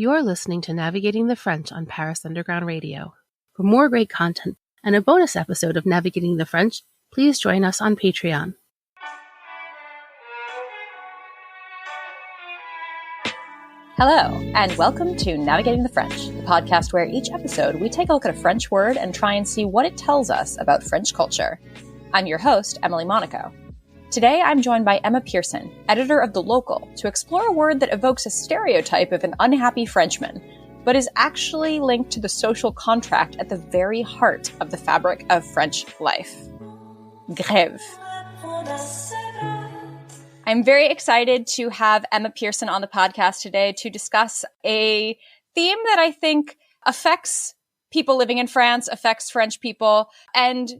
You're listening to Navigating the French on Paris Underground Radio. For more great content and a bonus episode of Navigating the French, please join us on Patreon. Hello, and welcome to Navigating the French, the podcast where each episode we take a look at a French word and try and see what it tells us about French culture. I'm your host, Emily Monaco. Today I'm joined by Emma Pearson, editor of The Local, to explore a word that evokes a stereotype of an unhappy Frenchman, but is actually linked to the social contract at the very heart of the fabric of French life. Grève. I'm very excited to have Emma Pearson on the podcast today to discuss a theme that I think affects people living in France, affects French people, and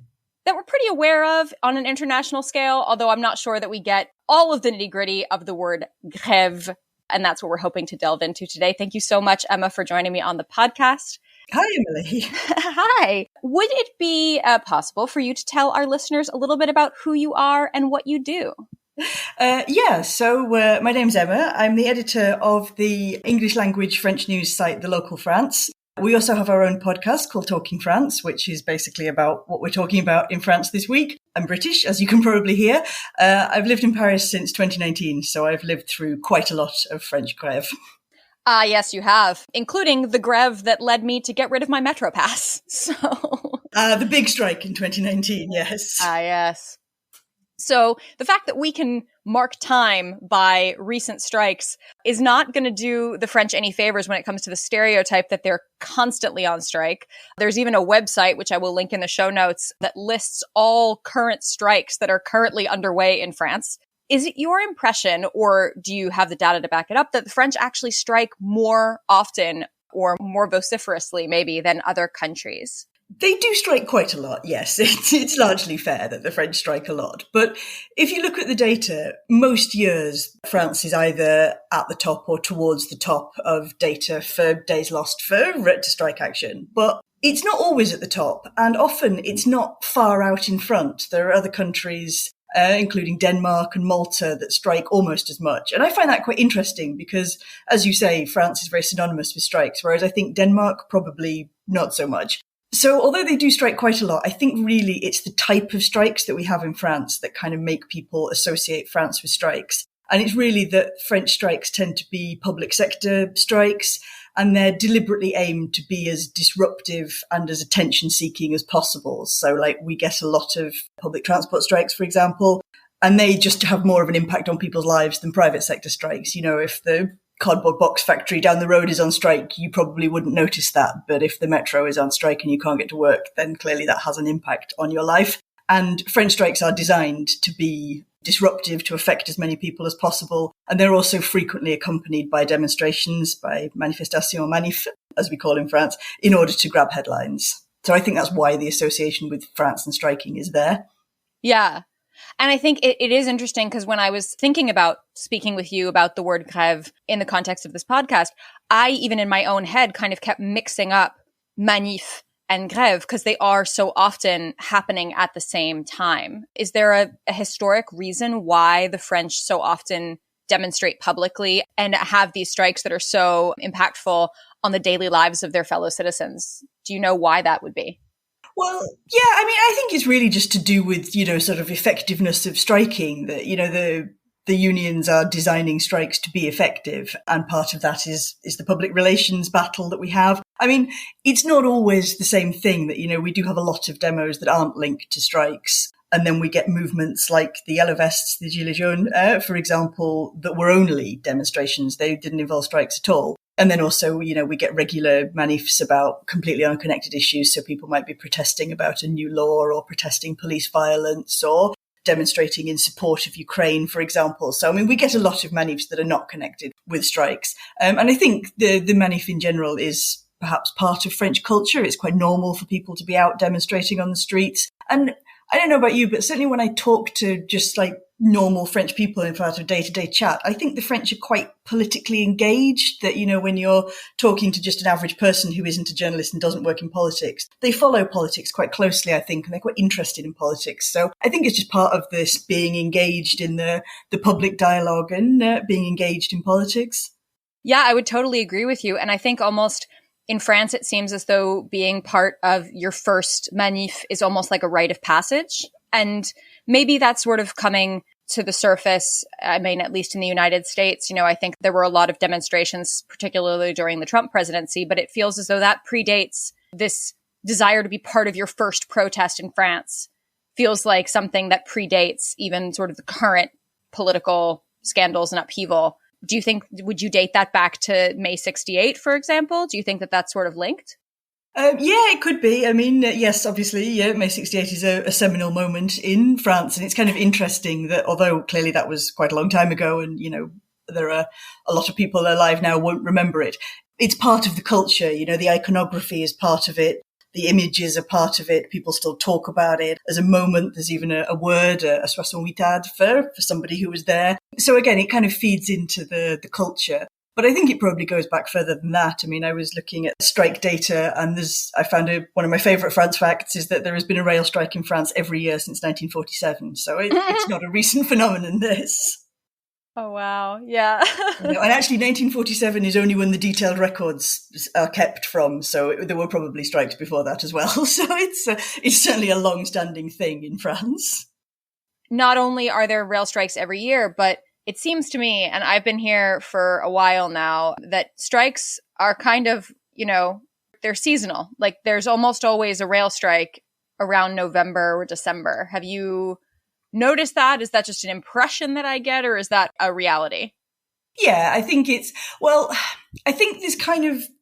that we're pretty aware of on an international scale, although I'm not sure that we get all of the nitty-gritty of the word grève, and that's what we're hoping to delve into today. Thank you so much, Emma, for joining me on the podcast. Hi, Emily. Hi. Would it be possible for you to tell our listeners a little bit about who you are and what you do? So my name's Emma. I'm the editor of the English language French news site, The Local France. We also have our own podcast called Talking France, which is basically about what we're talking about in France this week. I'm British, as you can probably hear. I've lived in Paris since 2019, so I've lived through quite a lot of French grève. Yes, you have, including the grève that led me to get rid of my Metro pass. So, the big strike in 2019, yes. Yes. So the fact that we can mark time by recent strikes is not going to do the French any favors when it comes to the stereotype that they're constantly on strike. There's even a website, which I will link in the show notes, that lists all current strikes that are currently underway in France. Is it your impression, or do you have the data to back it up, that the French actually strike more often or more vociferously maybe than other countries? They do strike quite a lot, yes. It's largely fair that the French strike a lot. But if you look at the data, most years France is either at the top or towards the top of data for days lost for strike action. But it's not always at the top, and often it's not far out in front. There are other countries, including Denmark and Malta, that strike almost as much. And I find that quite interesting because, as you say, France is very synonymous with strikes, whereas I think Denmark probably not so much. So although they do strike quite a lot, I think really it's the type of strikes that we have in France that kind of make people associate France with strikes. And it's really that French strikes tend to be public sector strikes, and they're deliberately aimed to be as disruptive and as attention-seeking as possible. So like we get a lot of public transport strikes, for example, and they just have more of an impact on people's lives than private sector strikes. You know, if the cardboard box factory down the road is on strike, you probably wouldn't notice that. But if the metro is on strike and you can't get to work, then clearly that has an impact on your life. And French strikes are designed to be disruptive, to affect as many people as possible. And they're also frequently accompanied by demonstrations, by manifestation or manif, as we call in France, in order to grab headlines. So I think that's why the association with France and striking is there. Yeah. And I think it is interesting because when I was thinking about speaking with you about the word grève in the context of this podcast, I, even in my own head, kind of kept mixing up manif and grève because they are so often happening at the same time. Is there a historic reason why the French so often demonstrate publicly and have these strikes that are so impactful on the daily lives of their fellow citizens? Do you know why that would be? Well, yeah, I mean, I think it's really just to do with, sort of effectiveness of striking, that, the unions are designing strikes to be effective. And part of that is the public relations battle that we have. I mean, it's not always the same thing that, we do have a lot of demos that aren't linked to strikes. And then we get movements like the Yellow Vests, the Gilets jaunes, for example, that were only demonstrations. They didn't involve strikes at all. And then also, we get regular manifs about completely unconnected issues. So people might be protesting about a new law or protesting police violence or demonstrating in support of Ukraine, for example. So, I mean, we get a lot of manifs that are not connected with strikes. And I think the manif in general is perhaps part of French culture. It's quite normal for people to be out demonstrating on the streets. And I don't know about you, but certainly when I talk to just like normal French people in part of day-to-day chat, I think the French are quite politically engaged, that, when you're talking to just an average person who isn't a journalist and doesn't work in politics, they follow politics quite closely, I think, and they're quite interested in politics. So I think it's just part of this being engaged in the public dialogue and being engaged in politics. Yeah, I would totally agree with you. And I think almost in France, it seems as though being part of your first manif is almost like a rite of passage. And maybe that's sort of coming to the surface. I mean, at least in the United States, I think there were a lot of demonstrations, particularly during the Trump presidency, but it feels as though that predates this desire to be part of your first protest in France. Feels like something that predates even sort of the current political scandals and upheaval. Do you think, would you date that back to May 68, for example? Do you think that that's sort of linked? Yeah, it could be. I mean, yes, obviously, May 68 is a seminal moment in France. And it's kind of interesting that although clearly that was quite a long time ago and, there are a lot of people alive now won't remember it. It's part of the culture. The iconography is part of it. The images are part of it. People still talk about it as a moment. There's even a word, a soixante-huitade for somebody who was there. So again, it kind of feeds into the culture. But I think it probably goes back further than that. I mean, I was looking at strike data and I found one of my favourite France facts is that there has been a rail strike in France every year since 1947. So it's not a recent phenomenon, this. Oh, wow. Yeah. And actually 1947 is only when the detailed records are kept from. So there were probably strikes before that as well. So it's certainly a long-standing thing in France. Not only are there rail strikes every year, but it seems to me, and I've been here for a while now, that strikes are kind of, they're seasonal. Like there's almost always a rail strike around November or December. Have you noticed that? Is that just an impression that I get, or is that a reality? Yeah, I think I think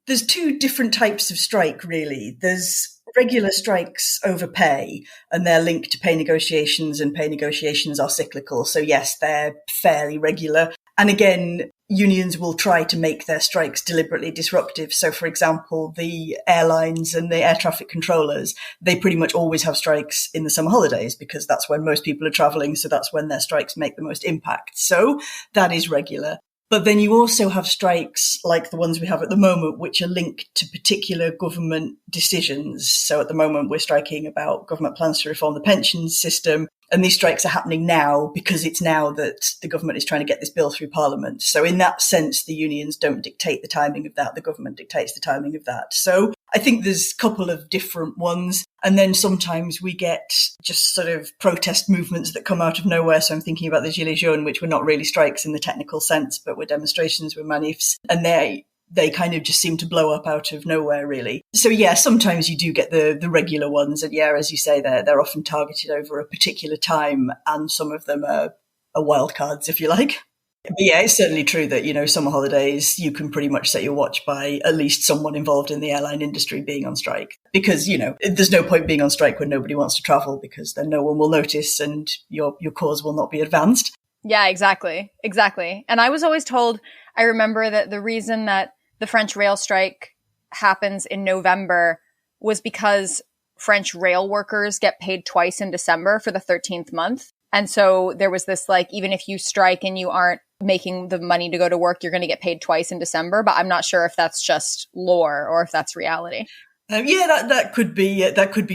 there's two different types of strike, really. There's regular strikes over pay, and they're linked to pay negotiations, and pay negotiations are cyclical. So yes, they're fairly regular. And again, unions will try to make their strikes deliberately disruptive. So for example, the airlines and the air traffic controllers, they pretty much always have strikes in the summer holidays because that's when most people are traveling. So that's when their strikes make the most impact. So that is regular. But then you also have strikes like the ones we have at the moment, which are linked to particular government decisions. So at the moment, we're striking about government plans to reform the pension system. And these strikes are happening now because it's now that the government is trying to get this bill through Parliament. So in that sense, the unions don't dictate the timing of that. The government dictates the timing of that. So I think there's a couple of different ones. And then sometimes we get just sort of protest movements that come out of nowhere. So I'm thinking about the Gilets jaunes, which were not really strikes in the technical sense, but were demonstrations, were manifs. And they kind of just seem to blow up out of nowhere, really. So yeah, sometimes you do get the regular ones. And yeah, as you say, they're often targeted over a particular time. And some of them are wild cards, if you like. But yeah, it's certainly true that, summer holidays, you can pretty much set your watch by at least someone involved in the airline industry being on strike. Because, there's no point being on strike when nobody wants to travel because then no one will notice and your cause will not be advanced. Yeah, exactly. Exactly. And I was always told, I remember that the reason that the French rail strike happens in November was because French rail workers get paid twice in December for the 13th month. And so there was this even if you strike and you aren't making the money to go to work, you're going to get paid twice in December. But I'm not sure if that's just lore or if that's reality. That could be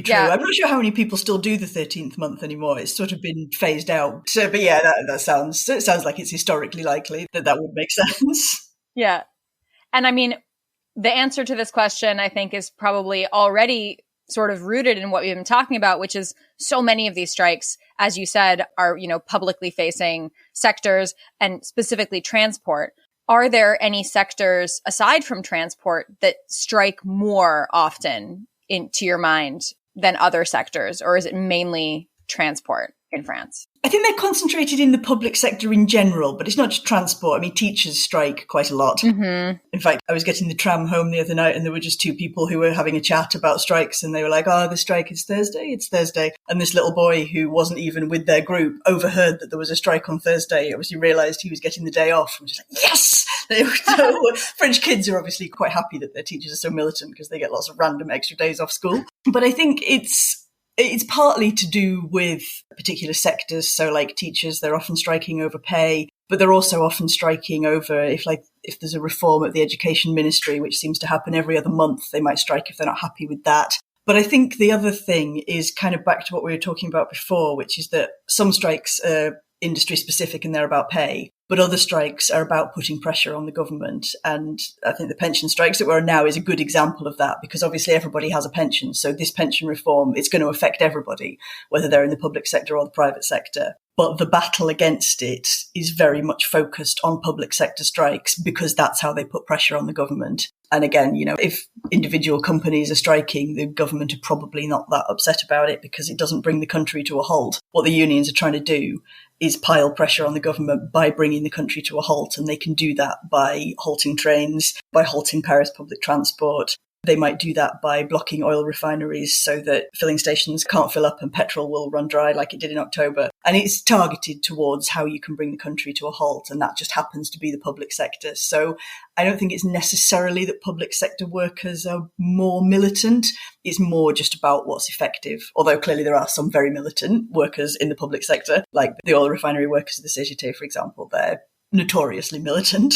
true. Yeah. I'm not sure how many people still do the 13th month anymore. It's sort of been phased out. So, but yeah, it sounds like it's historically likely that would make sense. Yeah. And I mean, the answer to this question, I think, is probably already sort of rooted in what we've been talking about, which is so many of these strikes, as you said, are, publicly facing sectors and specifically transport. Are there any sectors aside from transport that strike more often to your mind than other sectors? Or is it mainly transport in France? I think they're concentrated in the public sector in general, but it's not just transport. I mean, teachers strike quite a lot. Mm-hmm. In fact, I was getting the tram home the other night and there were just two people who were having a chat about strikes and they were like, the strike is Thursday. It's Thursday. And this little boy who wasn't even with their group overheard that there was a strike on Thursday. Obviously realised he was getting the day off and was just like, yes! So French kids are obviously quite happy that their teachers are so militant because they get lots of random extra days off school. But I think it's partly to do with particular sectors. So like teachers, they're often striking over pay, but they're also often striking over if there's a reform at the education ministry, which seems to happen every other month, they might strike if they're not happy with that. But I think the other thing is kind of back to what we were talking about before, which is that some strikes are industry specific and they're about pay. But other strikes are about putting pressure on the government. And I think the pension strikes that we're on now is a good example of that, because obviously everybody has a pension. So this pension reform, it's going to affect everybody, whether they're in the public sector or the private sector. But the battle against it is very much focused on public sector strikes because that's how they put pressure on the government. And again, if individual companies are striking, the government are probably not that upset about it because it doesn't bring the country to a halt. What the unions are trying to do is pile pressure on the government by bringing the country to a halt. And they can do that by halting trains, by halting Paris public transport. They might do that by blocking oil refineries so that filling stations can't fill up and petrol will run dry like it did in October. And it's targeted towards how you can bring the country to a halt. And that just happens to be the public sector. So I don't think it's necessarily that public sector workers are more militant. It's more just about what's effective. Although clearly there are some very militant workers in the public sector, like the oil refinery workers of the CGT, for example. They're notoriously militant.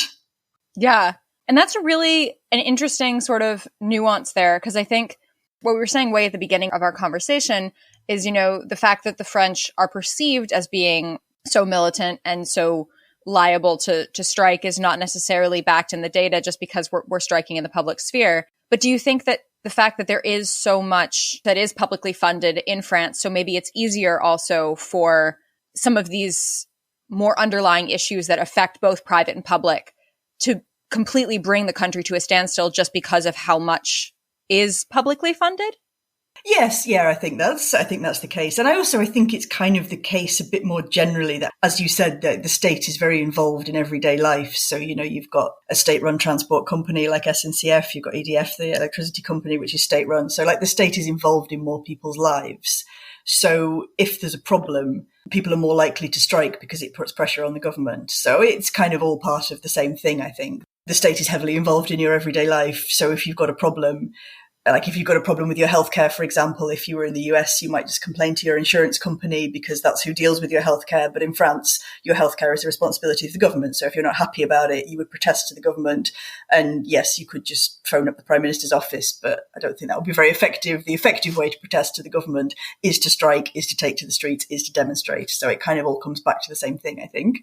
Yeah. And that's an interesting sort of nuance there, because I think what we were saying way at the beginning of our conversation is, the fact that the French are perceived as being so militant and so liable to strike is not necessarily backed in the data just because we're striking in the public sphere. But do you think that the fact that there is so much that is publicly funded in France, so maybe it's easier also for some of these more underlying issues that affect both private and public to completely bring the country to a standstill just because of how much is publicly funded? Yes, yeah, I think that's the case. And I think it's kind of the case a bit more generally that, as you said, that the state is very involved in everyday life. So, you've got a state-run transport company like SNCF, you've got EDF, the electricity company, which is state-run. So the state is involved in more people's lives. So if there's a problem, people are more likely to strike because it puts pressure on the government. So it's kind of all part of the same thing, I think. The state is heavily involved in your everyday life. So if you've got a problem, like if you've got a problem with your healthcare, for example, if you were in the US, you might just complain to your insurance company because that's who deals with your healthcare. But in France, your healthcare is the responsibility of the government. So if you're not happy about it, you would protest to the government. And yes, you could just phone up the Prime Minister's office, but I don't think that would be very effective. The effective way to protest to the government is to strike, is to take to the streets, is to demonstrate. So it kind of all comes back to the same thing, I think.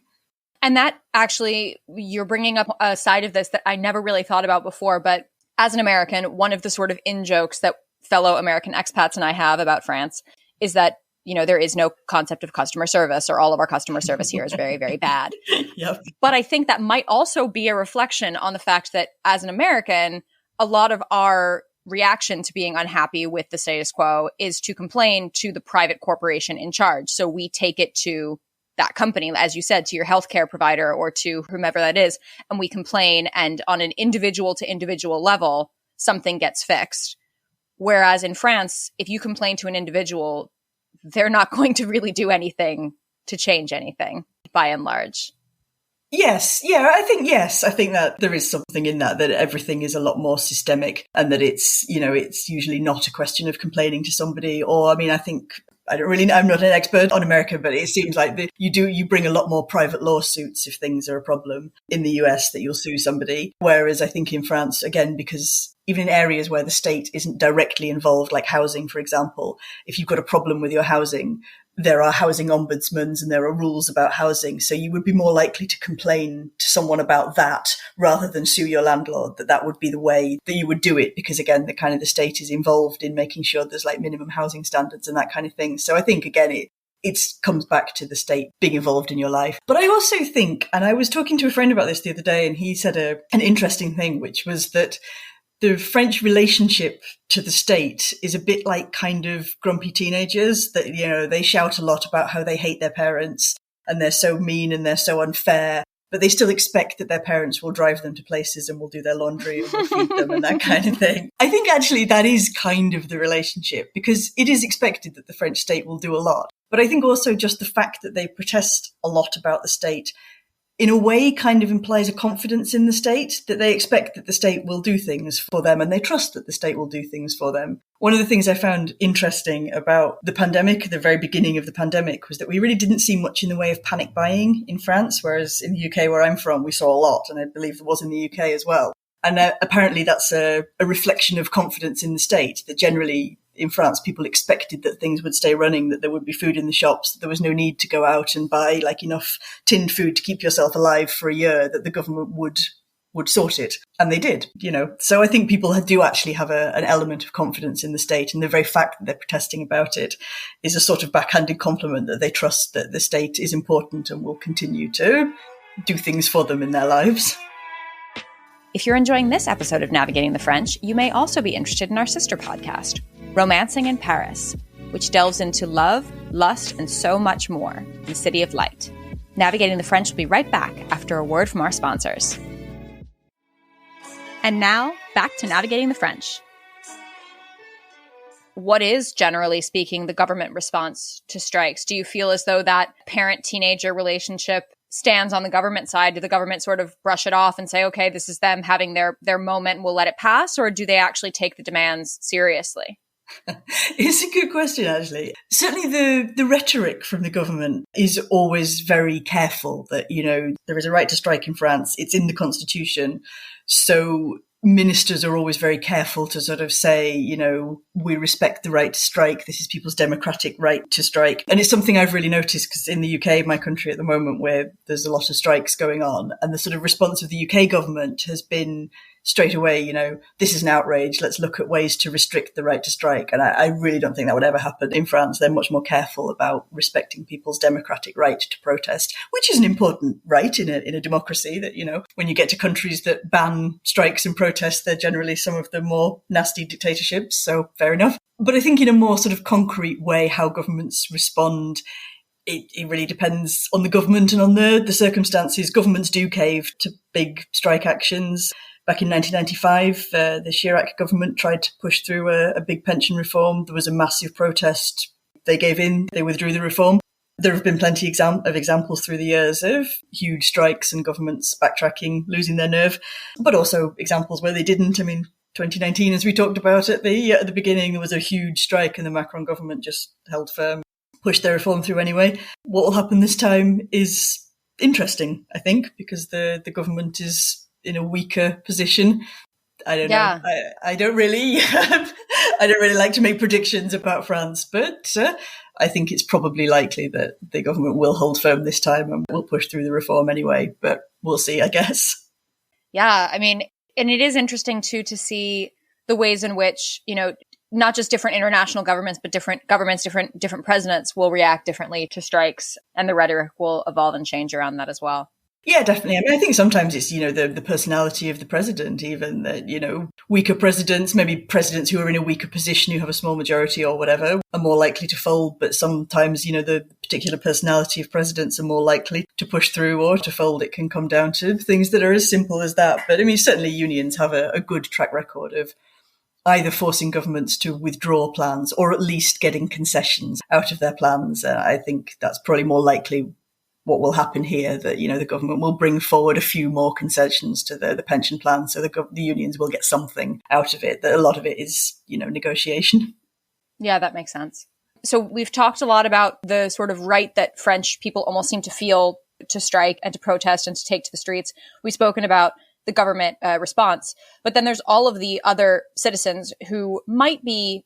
And that actually, you're bringing up a side of this that I never really thought about before. But as an American, one of the sort of in-jokes that fellow American expats and I have about France is that, there is no concept of customer service, or all of our customer service here is very, very bad. Yep. But I think that might also be a reflection on the fact that as an American, a lot of our reaction to being unhappy with the status quo is to complain to the private corporation in charge. So we take it to that company, as you said, to your healthcare provider or to whomever that is, and we complain, and on an individual to individual level, something gets fixed. Whereas in France, if you complain to an individual, they're not going to really do anything to change anything, by and large. Yes. Yeah, I think that there is something in that everything is a lot more systemic, and that it's usually not a question of complaining to somebody. Or, I'm not an expert on America, but it seems like you bring a lot more private lawsuits if things are a problem in the US, that you'll sue somebody. Whereas I think in France, again, because even in areas where the state isn't directly involved, like housing, for example, if you've got a problem with your housing, there are housing ombudsmen and there are rules about housing. So you would be more likely to complain to someone about that rather than sue your landlord. That would be the way that you would do it, because again, the state is involved in making sure there's like minimum housing standards and that kind of thing. So I think again, it comes back to the state being involved in your life. But I also think, and I was talking to a friend about this the other day, and he said an interesting thing, which was that the French relationship to the state is a bit like kind of grumpy teenagers that, they shout a lot about how they hate their parents and they're so mean and they're so unfair, but they still expect that their parents will drive them to places and will do their laundry and will feed them and that kind of thing. I think actually that is kind of the relationship, because it is expected that the French state will do a lot. But I think also just the fact that they protest a lot about the state in a way kind of implies a confidence in the state, that they expect that the state will do things for them and they trust that the state will do things for them. One of the things I found interesting about the pandemic, the very beginning of the pandemic, was that we really didn't see much in the way of panic buying in France, whereas in the UK where I'm from, we saw a lot, and I believe there was in the UK as well. And apparently that's a reflection of confidence in the state, that generally in France, people expected that things would stay running, that there would be food in the shops, that there was no need to go out and buy like enough tinned food to keep yourself alive for a year, that the government would sort it. And they did, So I think people do actually have an element of confidence in the state. And the very fact that they're protesting about it is a sort of backhanded compliment that they trust that the state is important and will continue to do things for them in their lives. If you're enjoying this episode of Navigating the French, you may also be interested in our sister podcast, Romancing in Paris, which delves into love, lust, and so much more in the City of Light. Navigating the French will be right back after a word from our sponsors. And now, back to Navigating the French. What is, generally speaking, the government response to strikes? Do you feel as though that parent-teenager relationship stands on the government side? Do the government sort of brush it off and say, okay, this is them having their moment and we'll let it pass? Or do they actually take the demands seriously? It's a good question, actually. Certainly the rhetoric from the government is always very careful that, there is a right to strike in France. It's in the constitution. So ministers are always very careful to sort of say, we respect the right to strike. This is people's democratic right to strike. And it's something I've really noticed because in the UK, my country at the moment, where there's a lot of strikes going on, and the sort of response of the UK government has been straight away, this is an outrage. Let's look at ways to restrict the right to strike. And I really don't think that would ever happen in France. They're much more careful about respecting people's democratic right to protest, which is an important right in a democracy that, when you get to countries that ban strikes and protests, they're generally some of the more nasty dictatorships. So fair enough. But I think in a more sort of concrete way, how governments respond, it really depends on the government and on the circumstances. Governments do cave to big strike actions. Back in 1995, the Chirac government tried to push through a big pension reform. There was a massive protest. They gave in. They withdrew the reform. There have been plenty of examples through the years of huge strikes and governments backtracking, losing their nerve, but also examples where they didn't. 2019, as we talked about at the beginning, there was a huge strike and the Macron government just held firm, pushed their reform through anyway. What will happen this time is interesting, I think, because the government is in a weaker position. I don't know. I don't really, I don't really like to make predictions about France, but I think it's probably likely that the government will hold firm this time and will push through the reform anyway, but we'll see, I guess. Yeah. And it is interesting too, to see the ways in which, not just different international governments, but different governments, different presidents will react differently to strikes, and the rhetoric will evolve and change around that as well. Yeah, definitely. I think sometimes it's, the personality of the president, even that, weaker presidents, maybe presidents who are in a weaker position, who have a small majority or whatever, are more likely to fold. But sometimes, the particular personality of presidents are more likely to push through or to fold. It can come down to things that are as simple as that. But certainly unions have a good track record of either forcing governments to withdraw plans or at least getting concessions out of their plans. I think that's probably more likely what will happen here, that, the government will bring forward a few more concessions to the pension plan, so the unions will get something out of it. That a lot of it is, negotiation. Yeah, that makes sense. So we've talked a lot about the sort of right that French people almost seem to feel to strike and to protest and to take to the streets. We've spoken about the government response, but then there's all of the other citizens who might be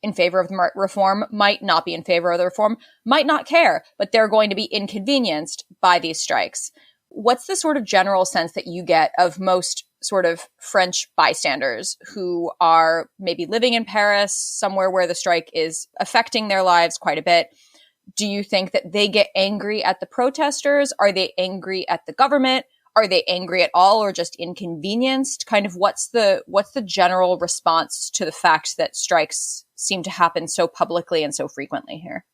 in favor of the reform, might not be in favor of the reform, might not care, but they're going to be inconvenienced by these strikes. What's the sort of general sense that you get of most sort of French bystanders who are maybe living in Paris, somewhere where the strike is affecting their lives quite a bit? Do you think that they get angry at the protesters? Are they angry at the government? Are they angry at all, or just inconvenienced? Kind of what's the general response to the fact that strikes seem to happen so publicly and so frequently here?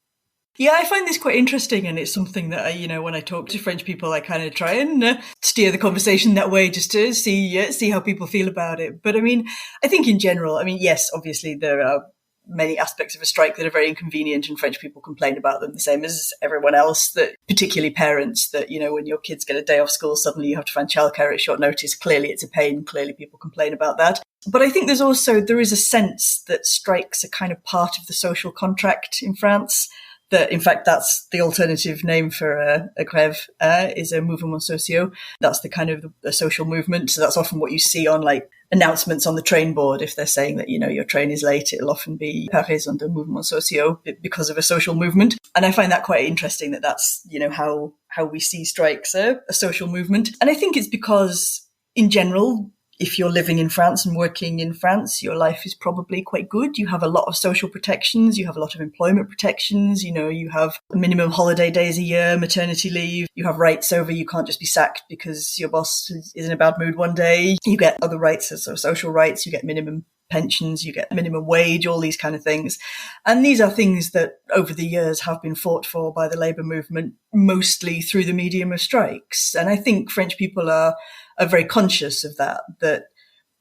Yeah, I find this quite interesting, and it's something that when I talk to French people, I kind of try and steer the conversation that way, just to see how people feel about it. But I think in general, yes, obviously there are many aspects of a strike that are very inconvenient, and French people complain about them the same as everyone else, that particularly parents, that, when your kids get a day off school, suddenly you have to find childcare at short notice. Clearly it's a pain. Clearly people complain about that. But I think there is a sense that strikes are kind of part of the social contract in France. That, in fact, that's the alternative name for a grève, is a mouvement social. That's the kind of a social movement. So that's often what you see on like announcements on the train board. If they're saying that, your train is late, it'll often be par raison de mouvements sociaux, because of a social movement. And I find that quite interesting that that's, how we see strikes, a social movement. And I think it's because in general, if you're living in France and working in France, your life is probably quite good. You have a lot of social protections. You have a lot of employment protections. You have minimum holiday days a year, maternity leave. You have rights over, you can't just be sacked because your boss is in a bad mood one day. You get other rights, so social rights. You get minimum pensions, you get minimum wage, all these kind of things. And these are things that over the years have been fought for by the labour movement, mostly through the medium of strikes. And I think French people are very conscious of that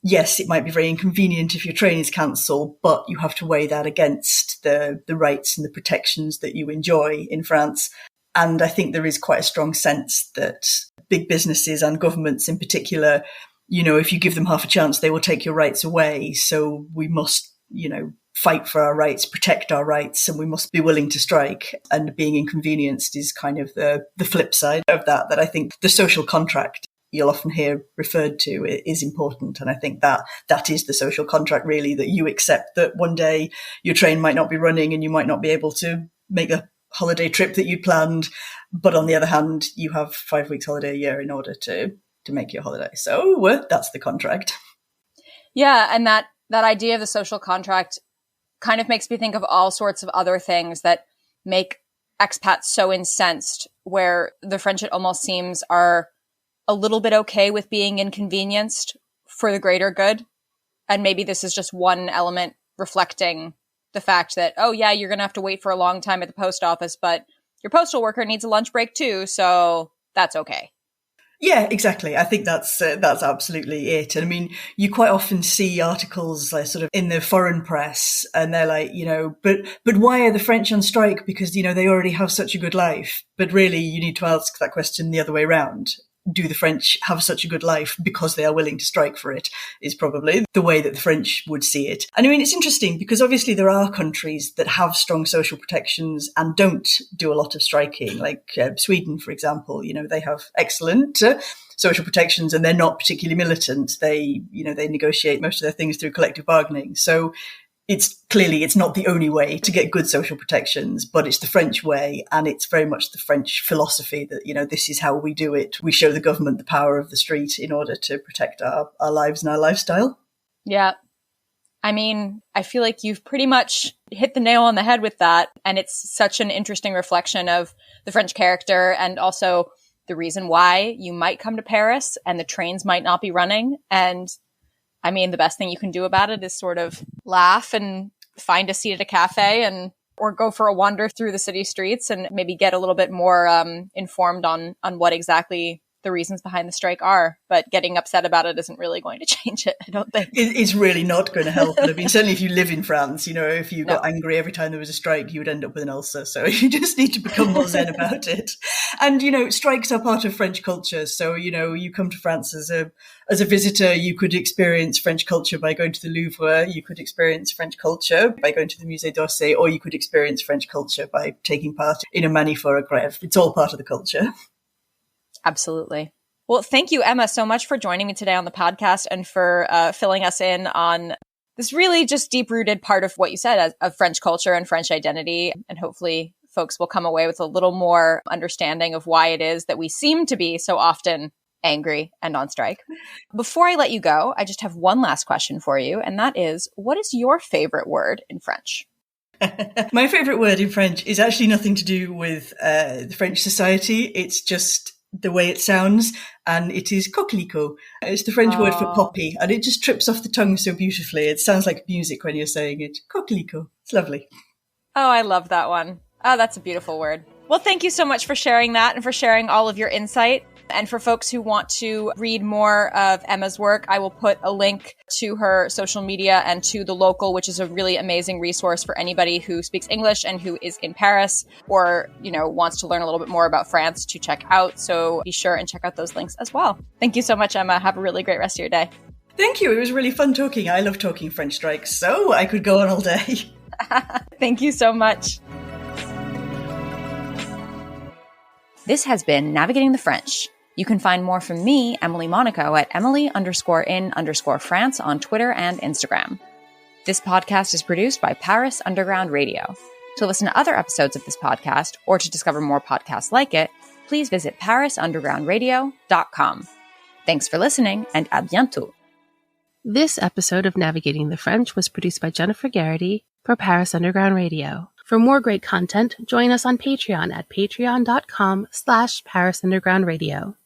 yes, it might be very inconvenient if your train is cancelled, but you have to weigh that against the rights and the protections that you enjoy in France. And I think there is quite a strong sense that big businesses and governments in particular, if you give them half a chance, they will take your rights away. So we must, fight for our rights, protect our rights, and we must be willing to strike. And being inconvenienced is kind of the flip side of that I think the social contract you'll often hear referred to is important. And I think that is the social contract, really, that you accept that one day your train might not be running and you might not be able to make a holiday trip that you planned. But on the other hand, you have 5 weeks holiday a year in order to make your holiday. So that's the contract. Yeah. And that idea of the social contract kind of makes me think of all sorts of other things that make expats so incensed, where the French, it almost seems, are a little bit okay with being inconvenienced for the greater good. And maybe this is just one element reflecting the fact that, oh yeah, you're going to have to wait for a long time at the post office, but your postal worker needs a lunch break too. So that's okay. Yeah, exactly. I think that's absolutely it. And I mean, you quite often see articles like sort of in the foreign press, and they're like, but why are the French on strike? Because, they already have such a good life. But really, you need to ask that question the other way around. Do the French have such a good life because they are willing to strike for it, is probably the way that the French would see it. And I mean, it's interesting because obviously there are countries that have strong social protections and don't do a lot of striking, like Sweden, for example. They have excellent social protections and they're not particularly militant. They negotiate most of their things through collective bargaining. So it's not the only way to get good social protections, but it's the French way. And it's very much the French philosophy that, this is how we do it. We show the government the power of the street in order to protect our lives and our lifestyle. Yeah. I mean, I feel like you've pretty much hit the nail on the head with that. And it's such an interesting reflection of the French character, and also the reason why you might come to Paris and the trains might not be running. And I mean, the best thing you can do about it is sort of laugh and find a seat at a cafe or go for a wander through the city streets and maybe get a little bit more informed on what exactly the reasons behind the strike are. But getting upset about it isn't really going to change it, I don't think. It's really not going to help. I mean, certainly if you live in France, if you got angry every time there was a strike, you would end up with an ulcer. So you just need to become more zen about it. And, strikes are part of French culture. So, you come to France as a visitor, you could experience French culture by going to the Louvre. You could experience French culture by going to the Musée d'Orsay, or you could experience French culture by taking part in a manif for a grève. It's all part of the culture. Absolutely. Well, thank you, Emma, so much for joining me today on the podcast and for filling us in on this really just deep-rooted part of what you said of French culture and French identity. And hopefully folks will come away with a little more understanding of why it is that we seem to be so often angry and on strike. Before I let you go, I just have one last question for you. And that is, what is your favorite word in French? My favorite word in French is actually nothing to do with the French society. It's just the way it sounds, and it is coquelicot. It's the French word for poppy, and it just trips off the tongue so beautifully. It sounds like music when you're saying it. Coquelicot. It's lovely. Oh, I love that one. Oh, that's a beautiful word. Well, thank you so much for sharing that and for sharing all of your insight. And for folks who want to read more of Emma's work, I will put a link to her social media and to The Local, which is a really amazing resource for anybody who speaks English and who is in Paris or, wants to learn a little bit more about France to check out. So be sure and check out those links as well. Thank you so much, Emma. Have a really great rest of your day. Thank you. It was really fun talking. I love talking French strikes, so I could go on all day. Thank you so much. This has been Navigating the French. You can find more from me, Emily Monaco, at Emily_in_France on Twitter and Instagram. This podcast is produced by Paris Underground Radio. To listen to other episodes of this podcast, or to discover more podcasts like it, please visit parisundergroundradio.com. Thanks for listening, and à bientôt. This episode of Navigating the French was produced by Jennifer Garrity for Paris Underground Radio. For more great content, join us on Patreon at patreon.com/Paris Underground Radio.